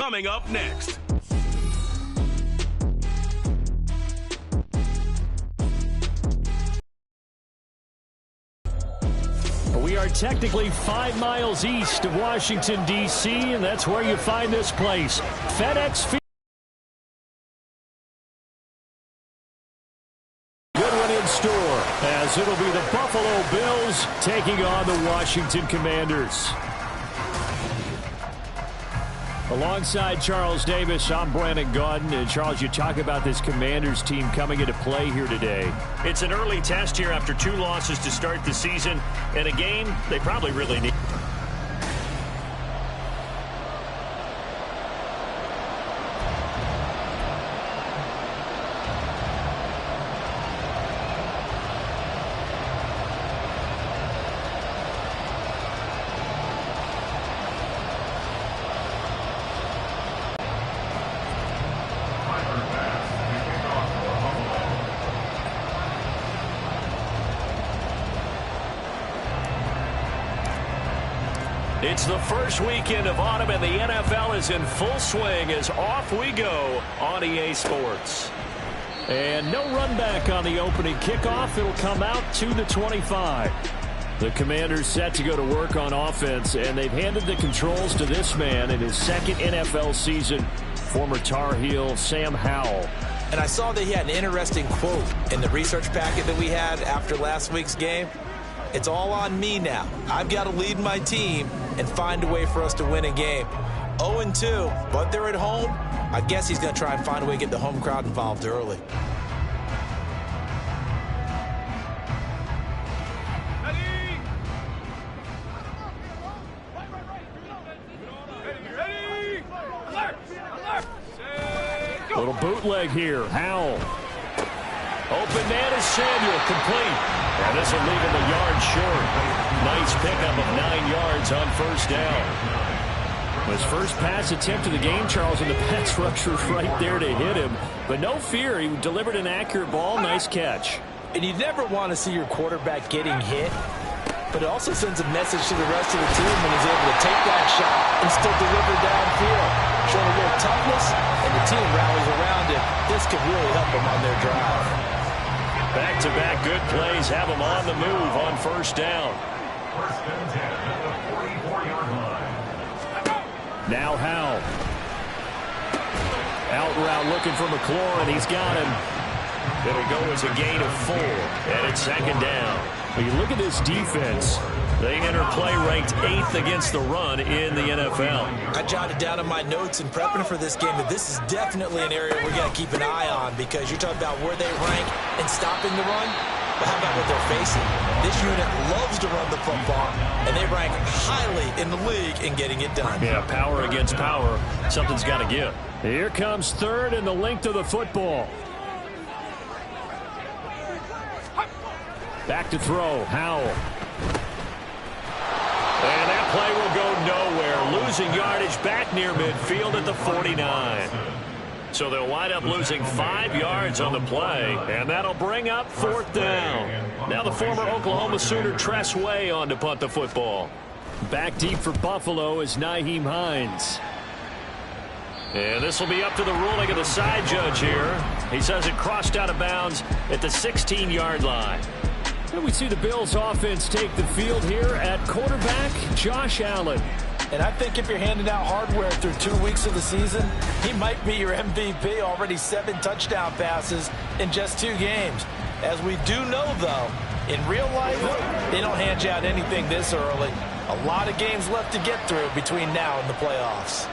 coming up next. We are technically 5 miles east of Washington, D.C., and that's where you find this place. FedEx Field. Good one in store, as it'll be the Buffalo Bills taking on the Washington Commanders. Alongside Charles Davis, I'm Brandon Gaudin. And Charles, you talk about this Commanders team coming into play here today. It's an early test here after 2 losses to start the season, and a game they probably really need. It's the first weekend of autumn, and the NFL is in full swing as off we go on EA Sports. And no run back on the opening kickoff. It'll come out to the 25. The Commanders set to go to work on offense, and they've handed the controls to this man in his second NFL season, former Tar Heel Sam Howell. And I saw that he had an interesting quote in the research packet that we had after last week's game. It's all on me now. I've got to lead my team and find a way for us to win a game. 0-2, but they're at home. I guess he's going to try and find a way to get the home crowd involved early. Little bootleg here. Howell. Open man is Samuel, complete. And this will leave him a yard short. Nice pickup of 9 yards on first down. His first pass attempt of the game, Charles, and the pass rusher right there to hit him. But no fear, he delivered an accurate ball. Nice catch. And you never want to see your quarterback getting hit, but it also sends a message to the rest of the team when he's able to take that shot and still deliver downfield. Showing a little toughness, and the team rallies around him. This could really help them on their drive. Back-to-back good plays have them on the move on first down. Now Howell. Out route looking for McLaurin. He's got him. It'll go as a gain of 4, and it's second down. When you look at this defense, they enter play ranked 8th against the run in the NFL. I jotted down in my notes in prepping for this game that this is definitely an area we got to keep an eye on, because you're talking about where they rank in stopping the run. But how about what they're facing? This unit loves to run the football, and they rank highly in the league in getting it done. Yeah, power against power. Something's got to give. Here comes third and the length of the football. Back to throw. Howell. And that play will go nowhere. Losing yardage back near midfield at the 49. So they'll wind up losing 5 yards on the play, and that'll bring up 4th down. Now the former Oklahoma Sooner Tress Way on to punt the football. Back deep for Buffalo is Nyheim Hines. And this will be up to the ruling of the side judge here. He says it crossed out of bounds at the 16-yard line. And we see the Bills offense take the field here at quarterback, Josh Allen. And I think if you're handing out hardware through 2 weeks of the season, he might be your MVP. Already 7 touchdown passes in just 2 games. As we do know, though, in real life, they don't hand you out anything this early. A lot of games left to get through between now and the playoffs.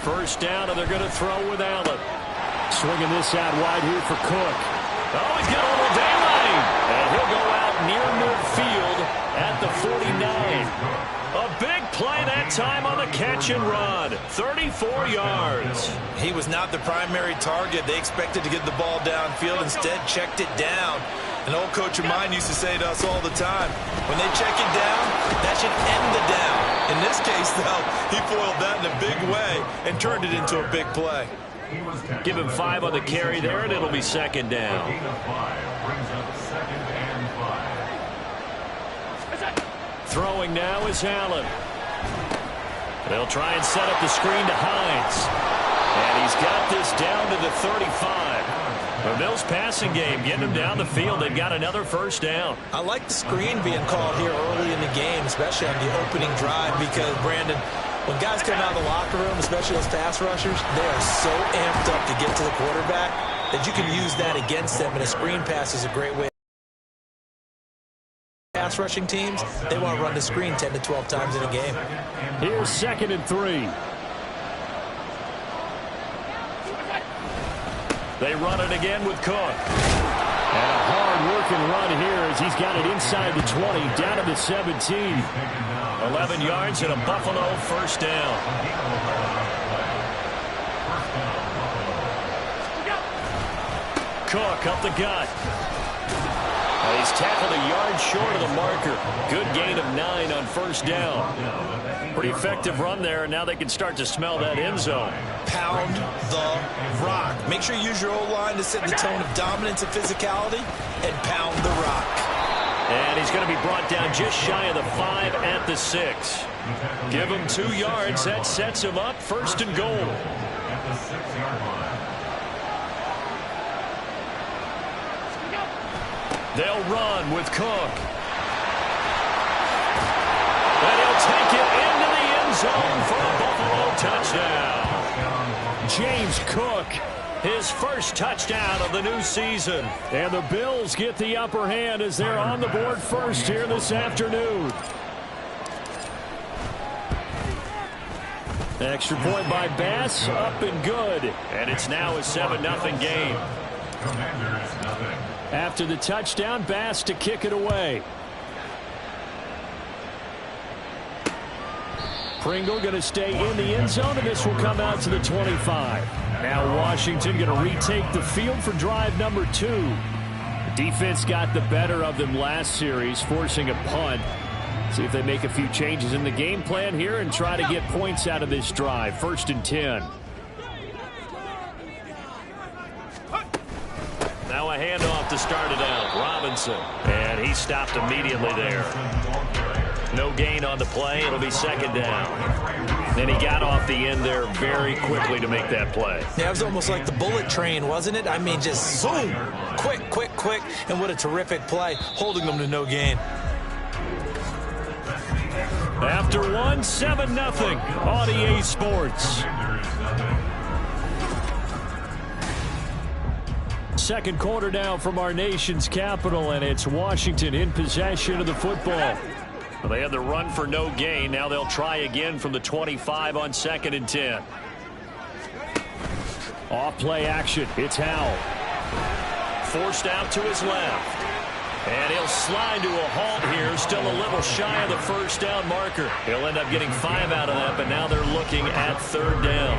First down, and they're going to throw with Allen. Swinging this out wide here for Cook. Oh, he's got a little daylight. And he'll go out near midfield at the 49. A big play that time on the catch and run. 34 yards. He was not the primary target. They expected to get the ball downfield. Instead, checked it down. An old coach of mine used to say to us all the time, when they check it down, that should end the down. In this case, though, he foiled that in a big way and turned it into a big play. Give him 5 on the carry there, and it'll be second down. Throwing now is Allen. They'll try and set up the screen to Hines. And he's got this down to the 35. The Bills passing game, getting them down the field. They've got another first down. I like the screen being called here early in the game, especially on the opening drive, because, Brandon, when guys come out of the locker room, especially those pass rushers, they are so amped up to get to the quarterback that you can use that against them, and a screen pass is a great way. Pass rushing teams, they want to run the screen 10 to 12 times in a game. Here's 2nd and 3. They run it again with Cook. And a hard-working run here as he's got it inside the 20, down to the 17. 11 yards and a Buffalo first down. Cook up the gut. He's tackled a yard short of the marker. Good gain of 9 on first down. Pretty effective run there, and now they can start to smell that end zone. Pound the rock. Make sure you use your O-line to set the tone of dominance and physicality, and pound the rock. And he's going to be brought down just shy of the 5 at the 6. Give him 2 yards. That sets him up 1st and goal. They'll run with Cook. And he'll take it into the end zone for a Buffalo touchdown. James Cook, his first touchdown of the new season. And the Bills get the upper hand as they're on the board first here this afternoon. Extra point by Bass, up and good. And it's now a 7-0 game. After the touchdown, Bass to kick it away. Pringle going to stay in the end zone, and this will come out to the 25. Now Washington going to retake the field for drive number 2. The defense got the better of them last series, forcing a punt. See if they make a few changes in the game plan here and try to get points out of this drive. 1st and 10. Now a handoff to start it out. Robinson. And he stopped immediately there. No gain on the play. It'll be 2nd down. Then he got off the end there very quickly to make that play. Yeah, it was almost like the bullet train, wasn't it? I mean, just zoom. Quick, quick, quick. And what a terrific play, holding them to no gain. After 1, 7-0 on EA Sports. Second quarter now from our nation's capital, and it's Washington in possession of the football. Well, they had the run for no gain. Now they'll try again from the 25 on 2nd and 10. Off play action. It's Howell. Forced out to his left. And he'll slide to a halt here. Still a little shy of the first down marker. He'll end up getting 5 out of that, but now they're looking at 3rd down.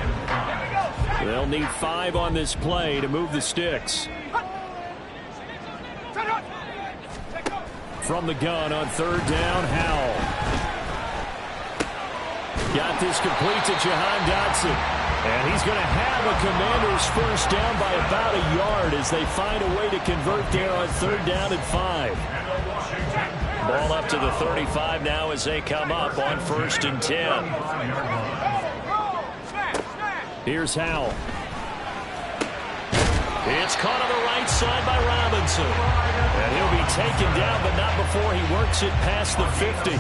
They'll need 5 on this play to move the sticks. From the gun on 3rd down, Howell. Got this complete to Jahan Dotson. And he's going to have a Commander's first down by about a yard as they find a way to convert there on 3rd down and 5. Ball up to the 35 now as they come up on 1st and 10. Here's Howell. It's caught on the right side by Robinson. And he'll be taken down, but not before he works it past the 50.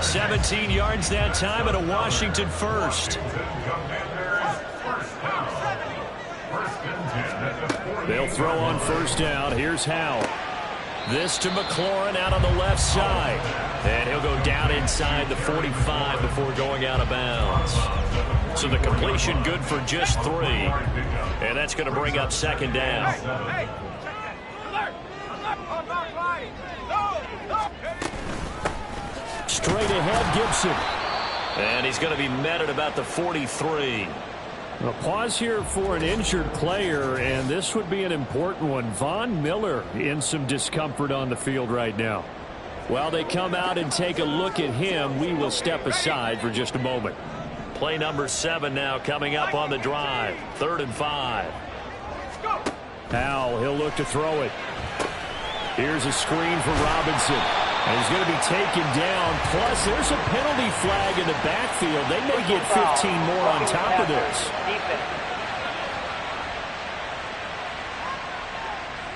17 yards that time and a Washington first. They'll throw on 1st down. Here's Howell. This to McLaurin out on the left side. And he'll go down inside the 45 before going out of bounds. So the completion good for just 3. And that's going to bring up 2nd down. Straight ahead, Gibson. And he's going to be met at about the 43. A pause here for an injured player, and this would be an important one. Von Miller in some discomfort on the field right now. While they come out and take a look at him, we will step aside for just a moment. Play number 7 now coming up on the drive. 3rd and 5. Howell, he'll look to throw it. Here's a screen for Robinson. And he's going to be taken down. Plus, there's a penalty flag in the backfield. They may get 15 more on top of this.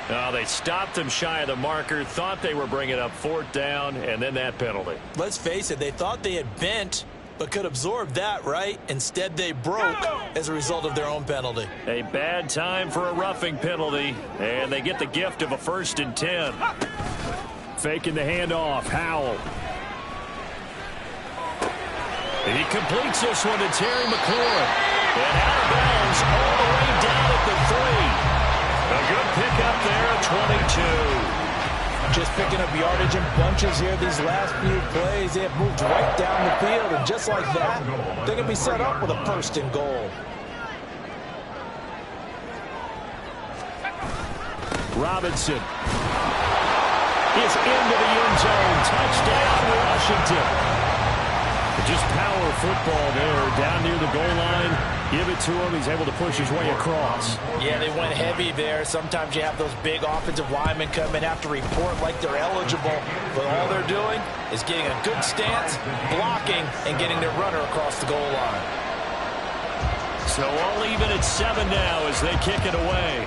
Oh, they stopped him shy of the marker, thought they were bringing up 4th down, and then that penalty. Let's face it, they thought they had bent, but could absorb that, right? Instead, they broke as a result of their own penalty. A bad time for a roughing penalty, and they get the gift of a 1st and 10. Faking the handoff. Howell. He completes this one to Terry McLaurin. And out of bounds all the way down at the 3. A good pickup there, 22. Just picking up yardage in bunches here these last few plays. They have moved right down the field, and just like that, they're going to be set up with a 1st and goal. Robinson is into the end zone. Touchdown, Washington. Just power football there, down near the goal line. Give it to him. He's able to push his way across. Yeah, they went heavy there. Sometimes you have those big offensive linemen come and have to report like they're eligible, but all they're doing is getting a good stance, blocking, and getting their runner across the goal line. So all even at 7 now as they kick it away.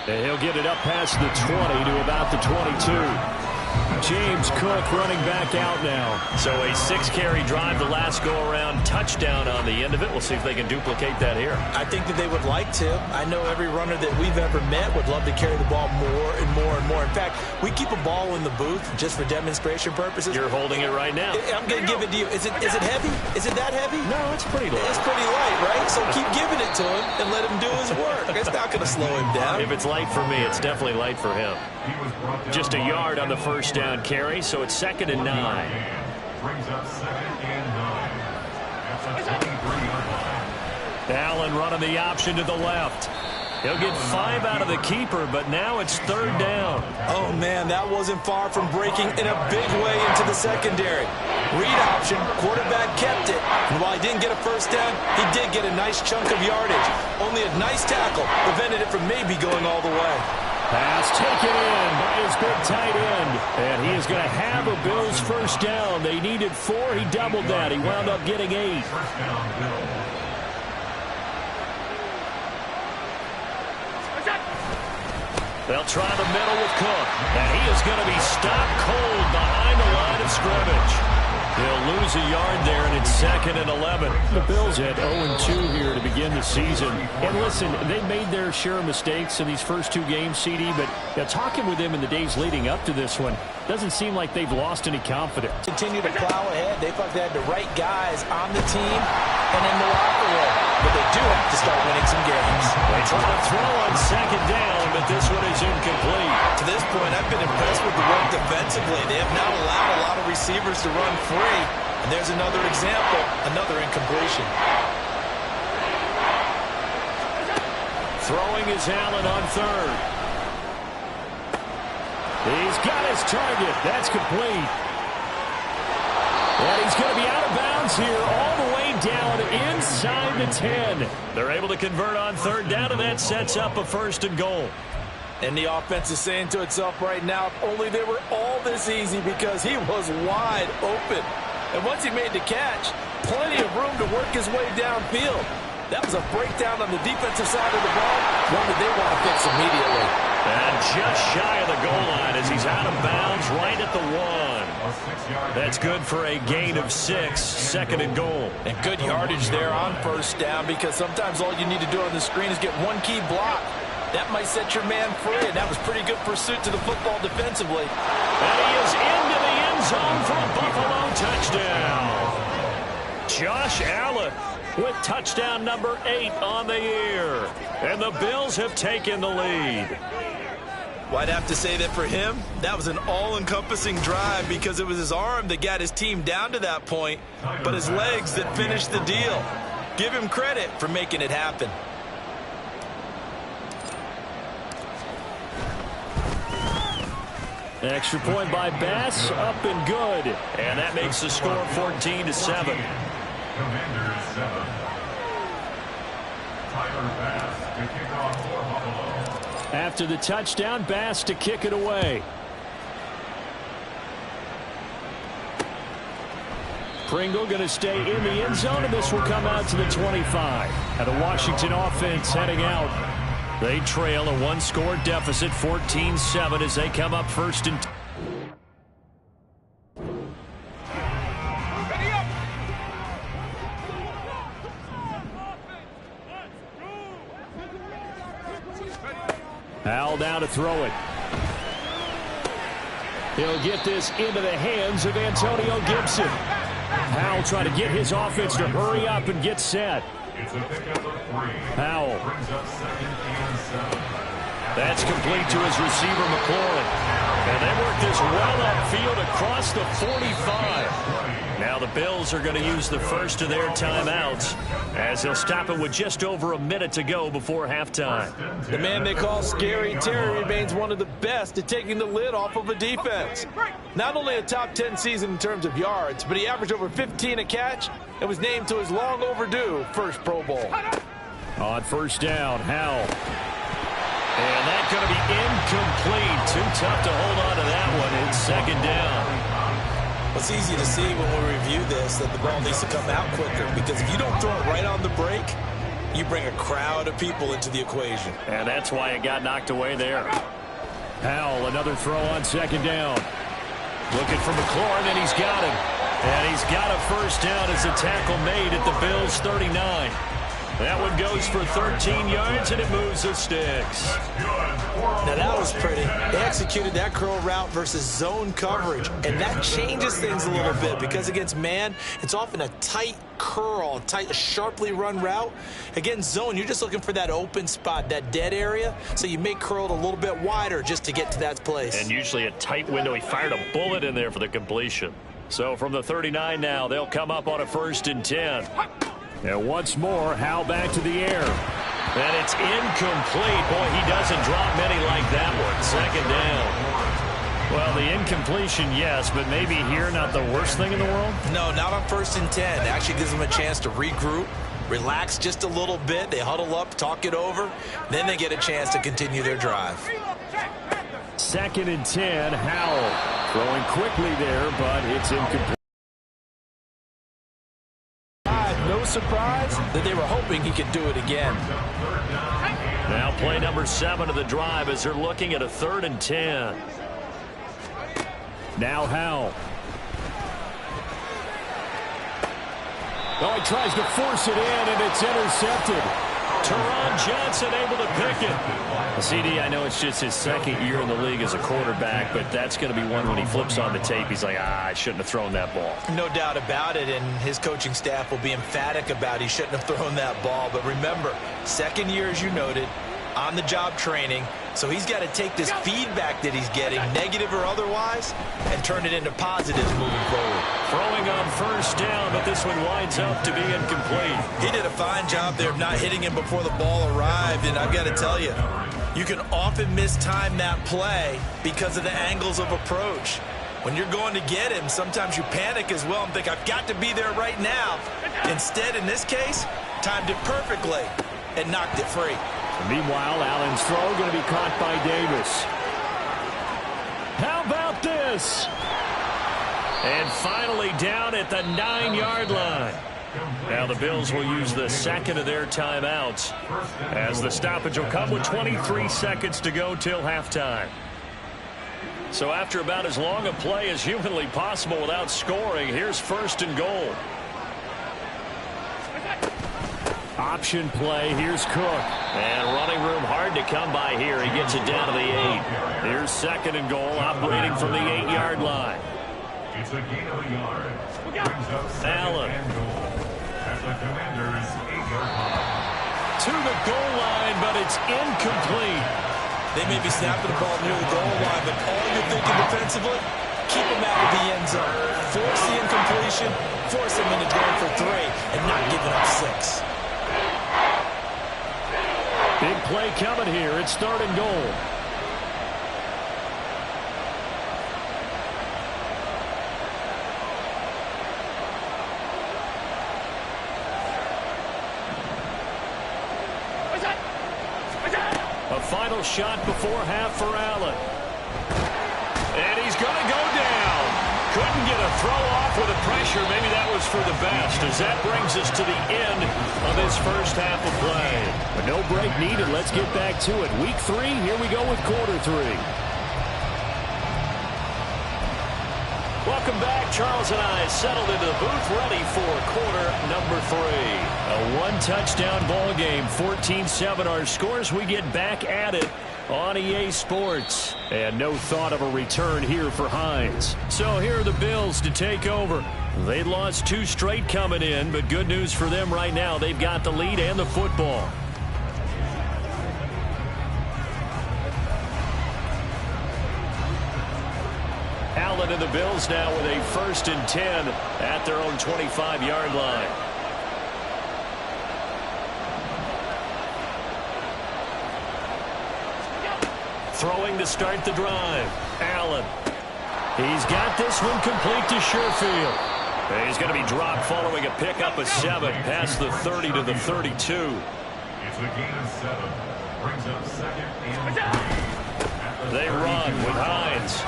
And he'll get it up past the 20 to about the 22. James Cook running back out now. So a 6-carry drive the last go-around, touchdown on the end of it. We'll see if they can duplicate that here. I think that they would like to. I know every runner that we've ever met would love to carry the ball more and more and more. In fact, we keep a ball in the booth just for demonstration purposes. You're holding it right now. I'm going to give it to you. Is it heavy? Is it that heavy? No, it's pretty light. It's pretty light, right? So keep giving it to him and let him do his work. It's not going to slow him down. If it's light for me, it's definitely light for him. Just a yard on the 1st down carry, so it's 2nd and 9. Brings up 2nd and 9. That's a 23-yard line. Allen running the option to the left. He'll get 5 out of the keeper, but now it's 3rd down. Oh, man, that wasn't far from breaking in a big way into the secondary. Read option, quarterback kept it. And while he didn't get a 1st down, he did get a nice chunk of yardage. Only a nice tackle prevented it from maybe going all the way. Pass taken in by his big tight end. And he is going to have a Bills 1st down. They needed 4. He doubled that. He wound up getting 8. 1st down, Bills. They'll try the middle with Cook. And he is going to be stopped cold behind the line of scrimmage. He'll lose a yard there, and it's 2nd and 11. The Bills had 0-2 here to begin the season. And listen, they made their share of mistakes in these first 2 games, CD, but talking with them in the days leading up to this one, doesn't seem like they've lost any confidence. Continue to plow ahead. They thought they had the right guys on the team and in the locker room. But they do have to start winning some games. They try to throw on 2nd down, but this one is incomplete. To this point, I've been impressed with the work defensively. They have not allowed a lot of receivers to run free. And there's another example, another incompletion. Throwing is Allen on 3rd. He's got his target. That's complete. And he's going to be out of bounds here all the way down inside the 10. They're able to convert on 3rd down, and that sets up a 1st and goal. And the offense is saying to itself right now, if only they were all this easy, because he was wide open. And once he made the catch, plenty of room to work his way downfield. That was a breakdown on the defensive side of the ball, one that they want to fix immediately. And just shy of the goal line as he's out of bounds right at the 1. That's good for a gain of 6, 2nd and goal. And good yardage there on 1st down, because sometimes all you need to do on the screen is get one key block. That might set your man free, and that was pretty good pursuit to the football defensively. And he is into the end zone for a Buffalo touchdown. Josh Allen with touchdown number 8 on the year. And the Bills have taken the lead. Well, I'd have to say that for him, that was an all-encompassing drive, because it was his arm that got his team down to that point, but his legs that finished the deal. Give him credit for making it happen. Extra point by Bass, up and good. And that makes the score 14-7. Commanders 7. Tyler Bass. The kickoff for Buffalo. After the touchdown, Bass to kick it away. Pringle going to stay in the end zone, and this will come out to the 25. And the Washington offense heading out. They trail a one-score deficit, 14-7, as they come up first and 10. Howell now to throw it. He'll get this into the hands of Antonio Gibson. Howell trying to get his offense to hurry up and get set. It's a pickup of 3. Howell. Brings up 2nd and 7. That's complete to his receiver, McLaurin. And they work this well upfield across the 45. Now the Bills are going to use the first of their timeouts as they'll stop it with just over a minute to go before halftime. The man they call Scary Terry remains one of the best at taking the lid off of a defense. Not only a top 10 season in terms of yards, but he averaged over 15 a catch and was named to his long overdue first Pro Bowl. On first down, Howell. And that's going to be incomplete. Too tough to hold on to that one. It's 2nd down. It's easy to see when we review this that the ball needs to come out quicker, because if you don't throw it right on the break, you bring a crowd of people into the equation. And that's why it got knocked away there. Howell, another throw on 2nd down. Looking for McLaurin, and he's got him. And he's got a first down as a tackle made at the Bills' 39. That one goes for 13 yards, and it moves the sticks. Now that was pretty. They executed that curl route versus zone coverage, and that changes things a little bit, because against man, it's often a tight curl, tight, sharply run route. Against zone, you're just looking for that open spot, that dead area, so you make curl it a little bit wider just to get to that place. And usually a tight window. He fired a bullet in there for the completion. So from the 39 now, they'll come up on a 1st and 10. And once more, Howell back to the air. And it's incomplete. Boy, he doesn't drop many like that one. 2nd down. Well, the incompletion, yes, but maybe here not the worst thing in the world? No, not on 1st and 10. It actually gives them a chance to regroup, relax just a little bit. They huddle up, talk it over. Then they get a chance to continue their drive. 2nd and 10, Howell. Throwing quickly there, but it's incomplete. No surprise that they were hoping he could do it again. Now play number 7 of the drive as they're looking at a 3rd and 10. Now Howell. Oh, he tries to force it in, and it's intercepted. Teron Johnson able to pick it. CD, I know it's just his 2nd year in the league as a quarterback, but that's going to be one when he flips on the tape. He's like, I shouldn't have thrown that ball. No doubt about it, and his coaching staff will be emphatic about he shouldn't have thrown that ball. But remember, 2nd year, as you noted, on-the-job training, so he's got to take this feedback that he's getting, negative or otherwise, and turn it into positives moving forward. Throwing on 1st down, but this one winds up to be incomplete. He did a fine job there of not hitting him before the ball arrived, and I've got to tell you, you can often mistime that play because of the angles of approach. When you're going to get him, sometimes you panic as well and think, I've got to be there right now. Instead, in this case, timed it perfectly and knocked it free. Meanwhile, Allen's throw going to be caught by Davis. How about this? And finally down at the 9-yard line. Now the Bills will use the 2nd of their timeouts as the stoppage will come with 23 seconds to go till halftime. So after about as long a play as humanly possible without scoring, here's 1st and goal. Option play. Here's Cook. And running room hard to come by here. He gets it down to the 8. Here's 2nd and goal, operating from the 8-yard line. It's a gain of a yard. Brings up 2nd Allen. and goal at the Commanders' 8-yard line. To the goal line, but it's incomplete. They may be snapping the ball near the goal line, but all you're thinking defensively, keep them out of the end zone. Force the incompletion, force them into going for 3, and not giving up 6. Big play coming here. It's 3rd and goal. final shot before half for Allen. And he's going to go down. Couldn't get a throw off with the pressure. Maybe that was for the best, as that brings us to the end of this first half of play. But no break needed. Let's get back to it. Week 3, here we go with quarter 3. Welcome back. Charles and I settled into the booth, ready for quarter number 3. A one-touchdown ball game, 14-7 our scores. We get back at it on EA Sports. And no thought of a return here for Hines. So here are the Bills to take over. They lost 2 straight coming in, but good news for them right now. They've got the lead and the football. Allen and the Bills now with a 1st and 10 at their own 25-yard line. Throwing to start the drive. Allen. He's got this one complete to Sherfield. And he's going to be dropped following a pickup of 7 past the 30 to the 32. It's a gain of 7. Brings up 2nd and 3. They run with Hines.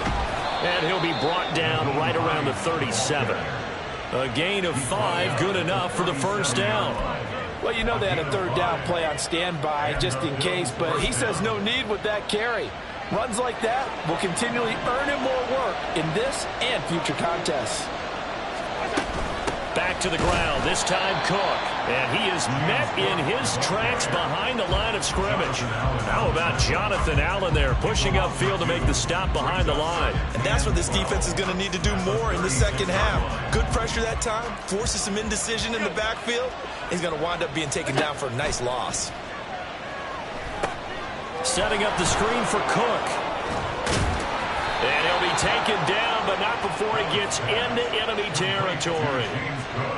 And he'll be brought down right around the 37. A gain of 5, good enough for the first down. Well, you know they had a 3rd down play on standby just in case, but he says no need with that carry. Runs like that will continually earn him more work in this and future contests. Back to the ground, this time Cook. And he is met in his tracks behind the line of scrimmage. How about Jonathan Allen there, pushing upfield to make the stop behind the line? And that's what this defense is going to need to do more in the second half. Good pressure that time, forces some indecision in the backfield. He's going to wind up being taken down for a nice loss. Setting up the screen for Cook. And he'll be taken down, but not before he gets into enemy territory.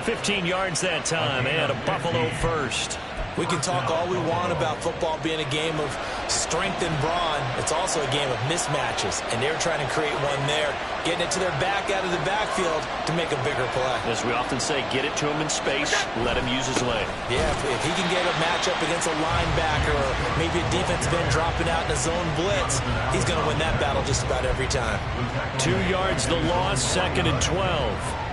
15 yards that time, and a Buffalo first. We can talk all we want about football being a game of strength and brawn. It's also a game of mismatches, and they're trying to create one there, getting it to their back out of the backfield to make a bigger play. As we often say, get it to him in space, let him use his leg. Yeah, if he can get a matchup against a linebacker or maybe a defensive end dropping out in a zone blitz, he's going to win that battle just about every time. 2 yards the loss, 2nd and 12.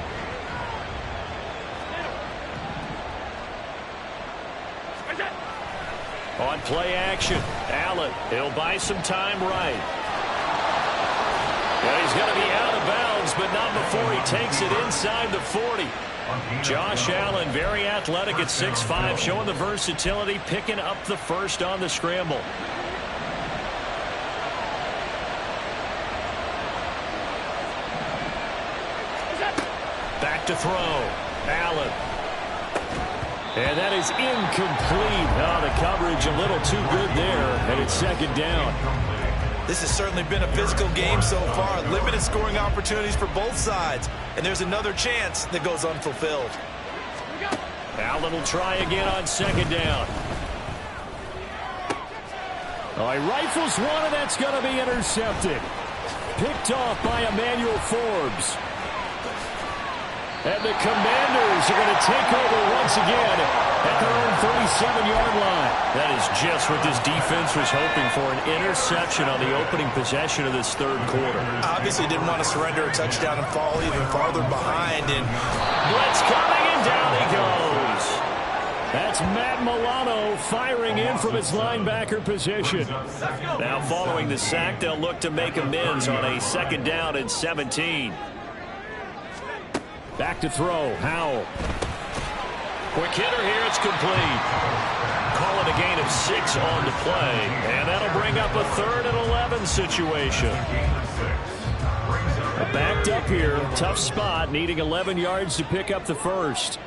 On play action, Allen, he'll buy some time right. And he's going to be out of bounds, but not before he takes it inside the 40. Josh Allen, very athletic at 6'5", showing the versatility, picking up the first on the scramble. Back to throw, Allen. And that is incomplete. Oh, the coverage a little too good there, and it's 2nd down. This has certainly been a physical game so far. Limited scoring opportunities for both sides. And there's another chance that goes unfulfilled. Allen will try again on 2nd down. Oh, he rifles one, and that's going to be intercepted. Picked off by Emmanuel Forbes. And the Commanders are going to take over once again at their own 37-yard line. That is just what this defense was hoping for, an interception on the opening possession of this 3rd quarter. Obviously didn't want to surrender a touchdown and fall even farther behind. And blitz coming, and down he goes. That's Matt Milano firing in from his linebacker position. Now following the sack, they'll look to make amends on a 2nd down and 17. Back to throw, Howell. Quick hitter here, it's complete. Call it a gain of 6 on the play, and that'll bring up a 3rd and 11 situation. Backed up here, tough spot, needing 11 yards to pick up the first.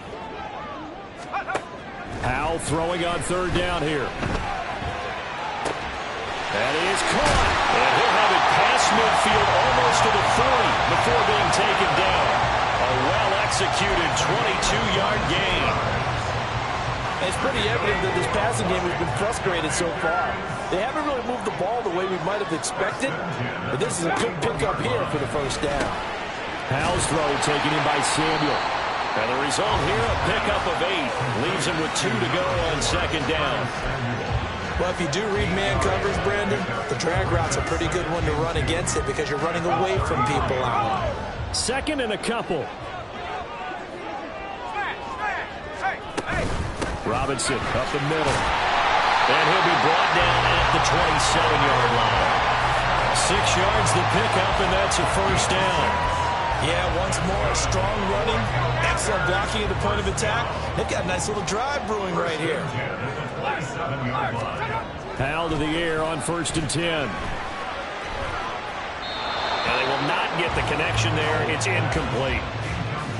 Howell throwing on 3rd down here. That is caught, and he'll have it past midfield almost to the 40 before being taken down. A well-executed 22-yard gain. It's pretty evident that this passing game has been frustrated so far. They haven't really moved the ball the way we might have expected, but this is a good pickup here for the first down. Howell's throw taken in by Samuel. And the result here, a pickup of 8. Leaves him with 2 to go on 2nd down. Well, if you do read man coverage, Brandon, the drag route's a pretty good one to run against it because you're running away from people out. Second and a couple. Robinson up the middle. And he'll be brought down at the 27-yard line. 6 yards the pickup, and that's a first down. Yeah, once more, strong running, excellent blocking at the point of attack. They've got a nice little drive brewing right here. Powell to the air on 1st and 10. And they will not get the connection there. It's incomplete.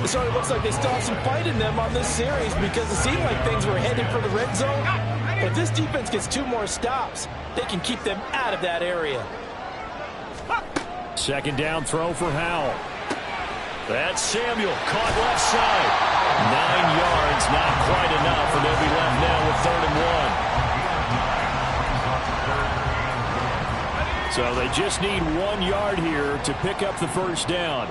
So it looks like they still have some fight in them on this series because it seemed like things were headed for the red zone. But if this defense gets 2 more stops, they can keep them out of that area. Second down throw for Howell. That's Samuel, caught left side. 9 yards, not quite enough, and they'll be left now with 3rd and 1. So they just need 1 yard here to pick up the first down.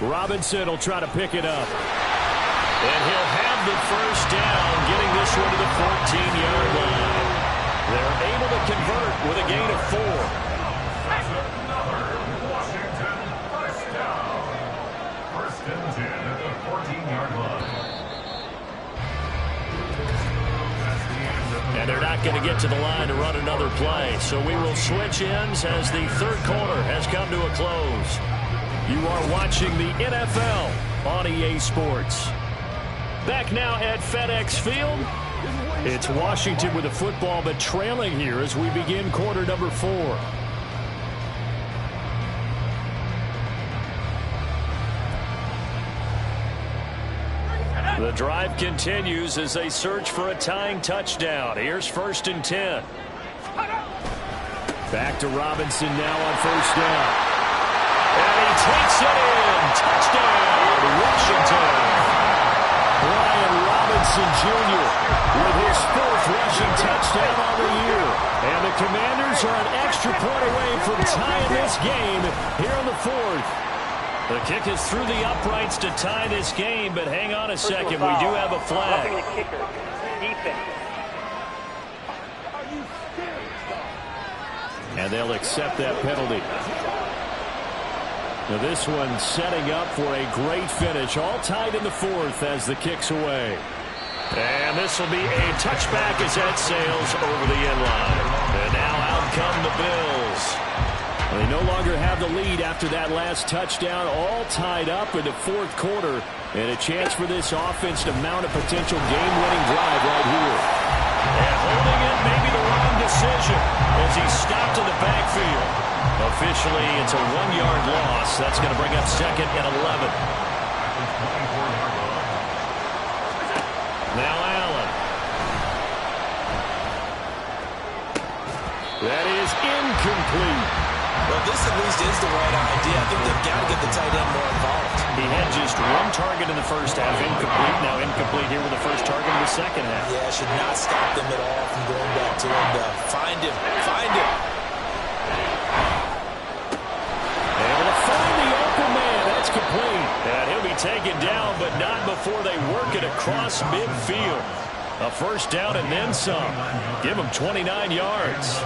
Robinson will try to pick it up. And he'll have the first down, getting this one to the 14-yard line. They're able to convert with a gain of 4. First and 10 at the 14-yard line. And they're not going to get to the line to run another play. So we will switch ends as the 3rd quarter has come to a close. You are watching the NFL on EA Sports. Back now at FedEx Field. It's Washington with the football, but trailing here as we begin quarter number 4. The drive continues as they search for a tying touchdown. Here's 1st and 10. Back to Robinson now on 1st down. And he takes it in. Touchdown, Washington. Brian Robinson Jr. with his 4th rushing touchdown on the year. And the Commanders are an extra point away from tying this game here in the 4th. The kick is through the uprights to tie this game, but hang on a second. We do have a flag. And they'll accept that penalty. Now this one setting up for a great finish. All tied in the 4th as the kick's away. And this will be a touchback as that sails over the end line. And now out come the Bills. They no longer have the lead after that last touchdown. All tied up in the 4th quarter. And a chance for this offense to mount a potential game-winning drive right here. And holding it may be the wrong decision as he's stopped in the backfield. Officially, it's a 1-yard loss. That's going to bring up 2nd and 11. Now Allen. That is incomplete. Well, this at least is the right idea. I think they've got to get the tight end more involved. He had just 1 target in the first half. Incomplete. Now incomplete here with the first target in the second half. Yeah, should not stop them at all from going back to him. Find him. Find him. Able to find the open man. That's complete. And he'll be taken down, but not before they work it across midfield. A first down and then some. Give him 29 yards.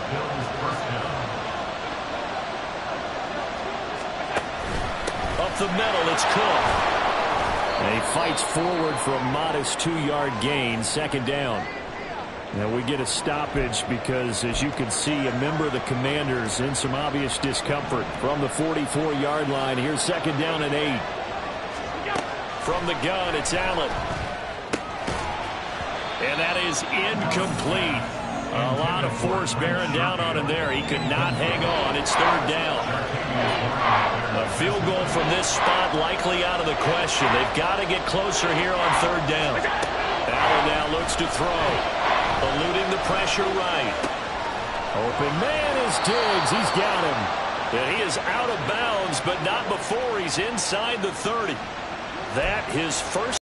Up the middle, it's Cook. And he fights forward for a modest 2-yard gain. 2nd down. Now we get a stoppage because, as you can see, a member of the Commanders in some obvious discomfort from the 44-yard line. Here's 2nd down and 8. From the gun, it's Allen. And that is incomplete. A lot of force bearing down on him there. He could not hang on. It's 3rd down. A field goal from this spot likely out of the question. They've got to get closer here on 3rd down. Allen now looks to throw. Eluding the pressure right. Open man is Diggs. He's got him. And he is out of bounds, but not before he's inside the 30. That his first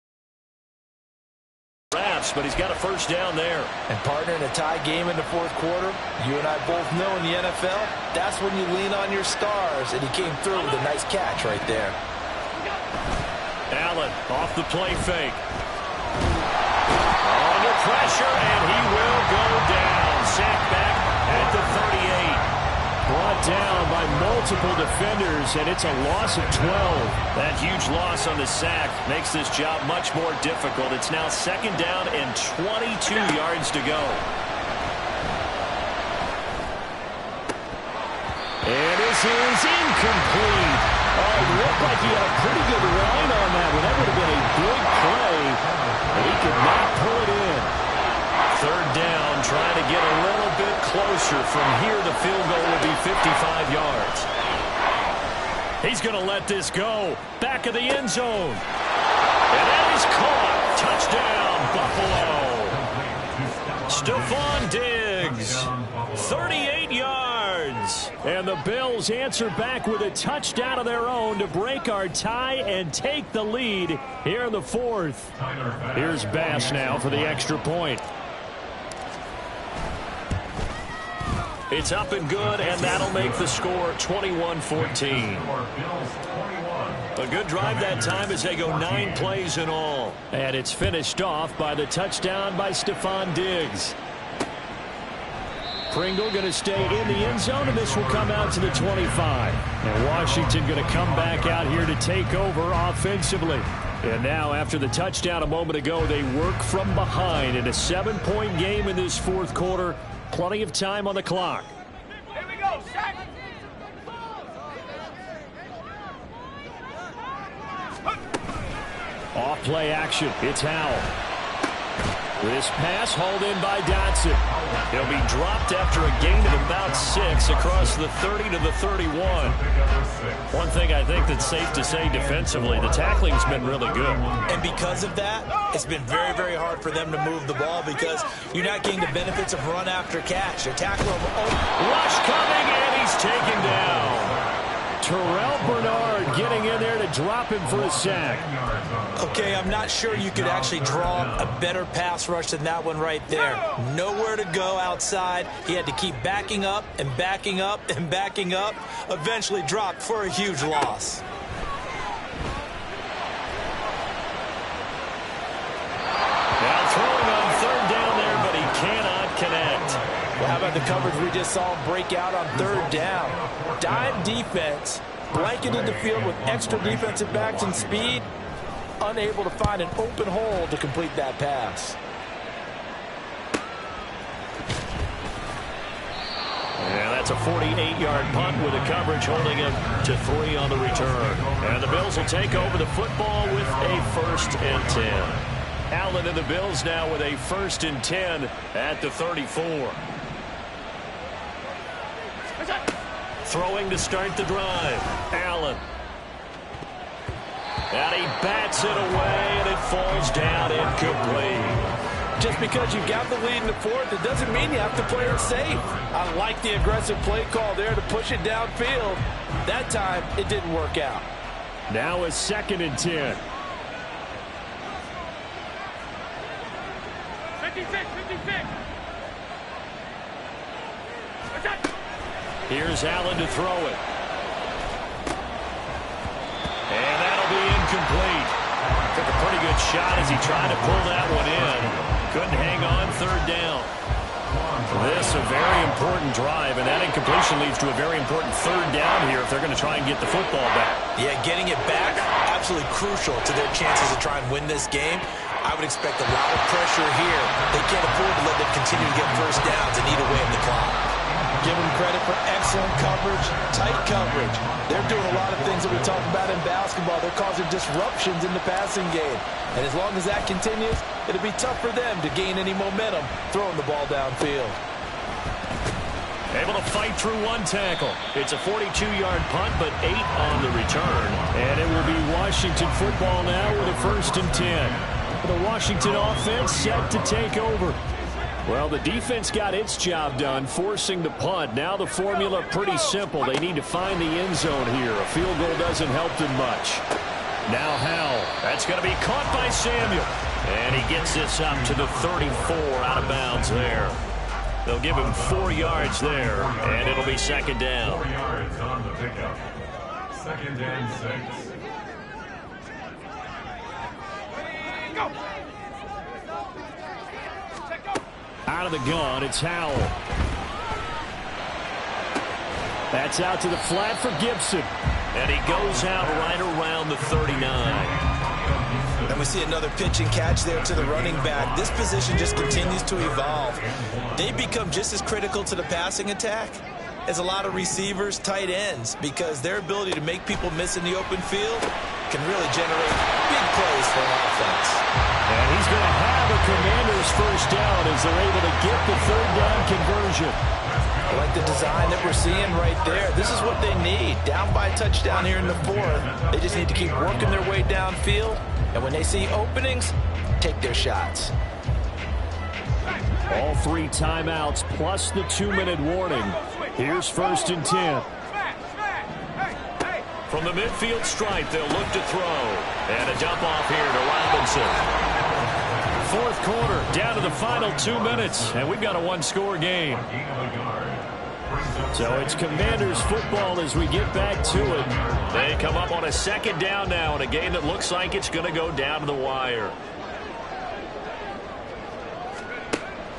wraps, but he's got a first down there. And partner, in a tie game in the 4th quarter, you and I both know in the NFL, that's when you lean on your stars, and he came through with a nice catch right there. Allen off the play fake. pressure, and he will go down. Sacked back at the 38. Brought down by multiple defenders, and it's a loss of 12. That huge loss on the sack makes this job much more difficult. It's now 2nd down and 22 yards to go. And this is incomplete. Oh, it looked like he had a pretty good line on that one. That would have been a big play, but he could not pull it in. 3rd down, trying to get a little bit closer. From here, the field goal will be 55 yards. He's going to let this go. Back of the end zone. And that is caught. Touchdown, Buffalo. Stephon Diggs, 38 yards. And the Bills answer back with a touchdown of their own to break our tie and take the lead here in the 4th. Here's Bass now for the extra point. It's up and good, and that'll make the score 21-14. A good drive that time as they go 9 plays in all. And it's finished off by the touchdown by Stephon Diggs. Pringle going to stay in the end zone, and this will come out to the 25. And Washington going to come back out here to take over offensively. And now, after the touchdown a moment ago, they work from behind in a 7-point game in this 4th quarter. Plenty of time on the clock. Here we go, Shaq. Off play action. It's Howell. This pass hauled in by Dotson. He'll be dropped after a gain of about 6 across the 30 to the 31. One thing I think that's safe to say defensively, the tackling's been really good. And because of that, it's been very, very hard for them to move the ball because you're not getting the benefits of run after catch. They tackle him. Rush coming, and he's taken down. Terrell Bernard getting in there to drop him for a sack. Okay, I'm not sure you could actually draw a better pass rush than that one right there. Nowhere to go outside. He had to keep backing up and backing up and backing up. Eventually dropped for a huge loss. Now throwing on 3rd down there, but he cannot connect. Well, how about the coverage we just saw him break out on 3rd down? Dime defense, blanketed the field with extra defensive backs and speed, unable to find an open hole to complete that pass. And that's a 48-yard punt with a coverage holding him to 3 on the return. And the Bills will take over the football with a 1st and 10. Allen and the Bills now with a 1st and 10 at the 34. Throwing to start the drive. Allen. And he bats it away, and it falls down incomplete. Just because you got the lead in the 4th, it doesn't mean you have to play it safe. I like the aggressive play call there to push it downfield. That time, it didn't work out. Now a 2nd and 10. 56. Here's Allen to throw it. And that'll be incomplete. Took a pretty good shot as he tried to pull that one in. Couldn't hang on 3rd down. This a very important drive, and that incompletion leads to a very important 3rd down here if they're going to try and get the football back. Yeah, getting it back, absolutely crucial to their chances to try and win this game. I would expect a lot of pressure here. They can't afford to let them continue to get 1st downs and eat away at the clock. Give them credit for excellent coverage, tight coverage. They're doing a lot of things that we talk about in basketball. They're causing disruptions in the passing game. And as long as that continues, it'll be tough for them to gain any momentum throwing the ball downfield. Able to fight through one tackle. It's a 42-yard punt, but 8 on the return. And it will be Washington football now with a 1st and 10. The Washington offense set to take over. Well, the defense got its job done, forcing the punt. Now the formula pretty simple. They need to find the end zone here. A field goal doesn't help them much. Now Howell. That's going to be caught by Samuel. And he gets this up to the 34 out of bounds there. They'll give him 4 yards there, and it'll be 2nd down. 4 yards on the pickup. 2nd and 6. Go. Out of the gun, it's Howell. That's out to the flat for Gibson. And he goes out right around the 39. And we see another pitch and catch there to the running back. This position just continues to evolve. They become just as critical to the passing attack as a lot of receivers, tight ends, because their ability to make people miss in the open field can really generate big plays for an offense. And he's going to have a Commanders first down as they're able to get the third down conversion. I like the design that we're seeing right there. This is what they need. Down by a touchdown here in the fourth. They just need to keep working their way downfield. And when they see openings, take their shots. All 3 timeouts plus the 2-minute warning. Here's 1st and 10. From the midfield stripe, they'll look to throw. And a dump off here to Robinson. 4th quarter, down to the final 2 minutes, and we've got a 1-score game. So it's Commanders football as we get back to it. They come up on a 2nd down now in a game that looks like it's going to go down to the wire.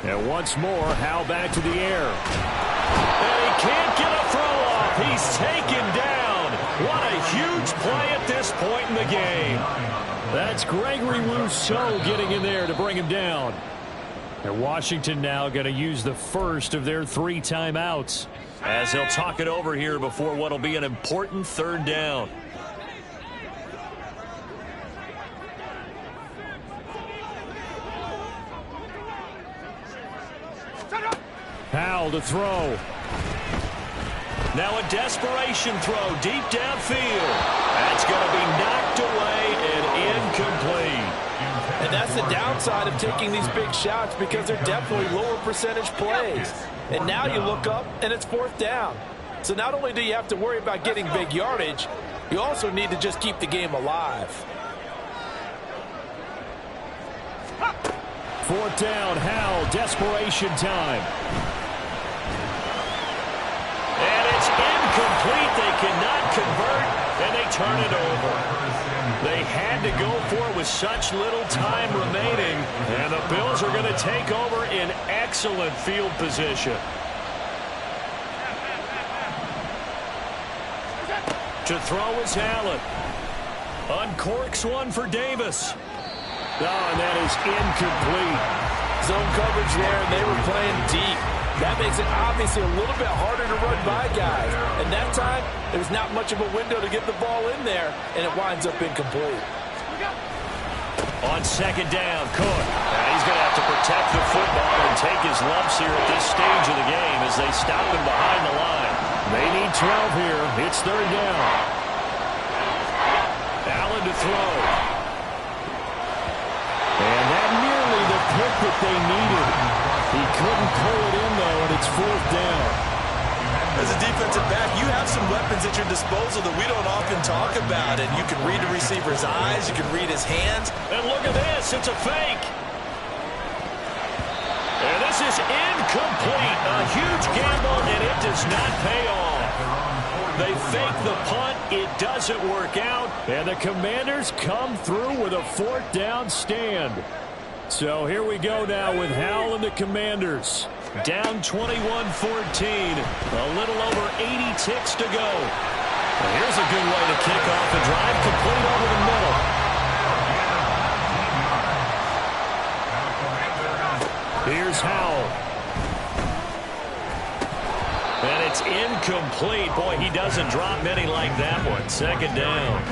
And once more, Howell back to the air. And he can't get a throw off. He's taken down. What a huge play at this point in the game. That's Gregory Rousseau getting in there to bring him down. And Washington now going to use the first of their 3 timeouts, as they'll talk it over here before what will be an important 3rd down. Howell to throw. Now a desperation throw deep downfield. That's going to be knocked away and incomplete. And that's the downside of taking these big shots, because they're definitely lower percentage plays. And now you look up and it's 4th down. So not only do you have to worry about getting big yardage, you also need to just keep the game alive. 4th down, Howell, desperation time. And it's incomplete. They cannot convert, and they turn it over. They had to go for it with such little time remaining, and the Bills are going to take over in excellent field position. To throw is Allen. Uncorks one for Davis. Oh, and that is incomplete. Zone coverage there, and they were playing deep. That makes it obviously a little bit harder to run by guys. And that time, there's not much of a window to get the ball in there, and it winds up incomplete. On 2nd down, Cook. Now he's going to have to protect the football and take his lumps here at this stage of the game as they stop him behind the line. They need 12 here. It's 3rd down. Allen to throw. And that nearly the pick that they needed. He couldn't pull it in, though, and it's 4th down. As a defensive back, you have some weapons at your disposal that we don't often talk about. And you can read the receiver's eyes. You can read his hands. And look at this. It's a fake. And this is incomplete. A huge gamble, and it does not pay off. They fake the punt. It doesn't work out. And the Commanders come through with a 4th down stand. So here we go now with Howell and the Commanders. Down 21-14. A little over 80 ticks to go. Well, here's a good way to kick off the drive, complete over the middle. Here's Howell. And it's incomplete. Boy, he doesn't drop many like that one. 2nd down.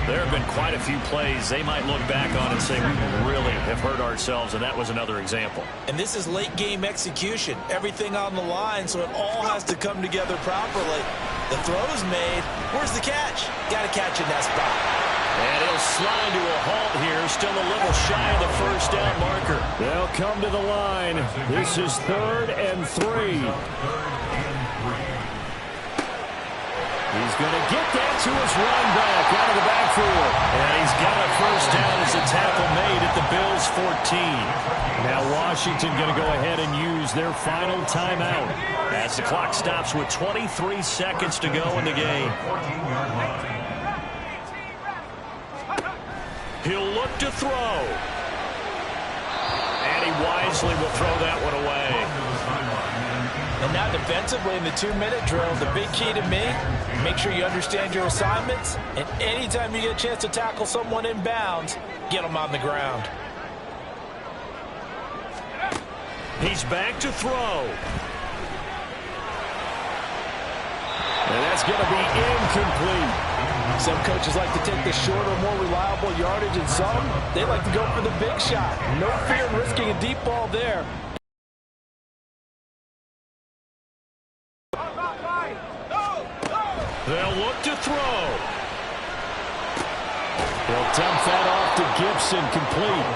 There have been quite a few plays they might look back on and say, we really have hurt ourselves, and that was another example. And this is late game execution. Everything on the line, so it all has to come together properly. The throw's made. Where's the catch? Got to catch in that spot. And he'll slide to a halt here, still a little shy of the 1st down marker. They'll come to the line. This is 3rd and 3. He's going to get that to his run back out of the backfield. And he's got a 1st down as the tackle made at the Bills' 14. Now Washington going to go ahead and use their final timeout as the clock stops with 23 seconds to go in the game. He'll look to throw. And And he wisely will throw that one away. And now defensively in the 2-minute drill, the big key to me, make sure you understand your assignments, and anytime you get a chance to tackle someone in bounds, get them on the ground. He's back to throw. And that's going to be incomplete. Some coaches like to take the shorter, more reliable yardage, and some, they like to go for the big shot. No fear in risking a deep ball there. They'll look to throw. They'll dump that off to Gibson, complete.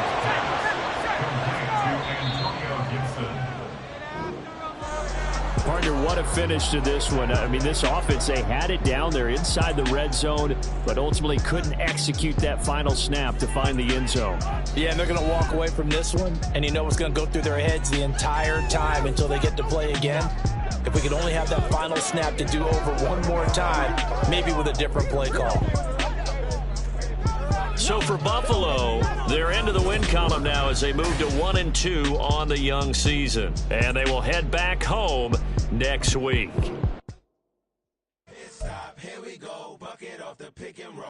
Partner, what a finish to this one. I mean, this offense, they had it down there inside the red zone, but ultimately couldn't execute that final snap to find the end zone. Yeah, and they're going to walk away from this one, and you know what's going to go through their heads the entire time until they get to play again. If we could only have that final snap to do over one more time, maybe with a different play call. So for Buffalo, they're into the win column now as they move to 1-2 on the young season. And they will head back home next week. Here we go, bucket off the pick and roll.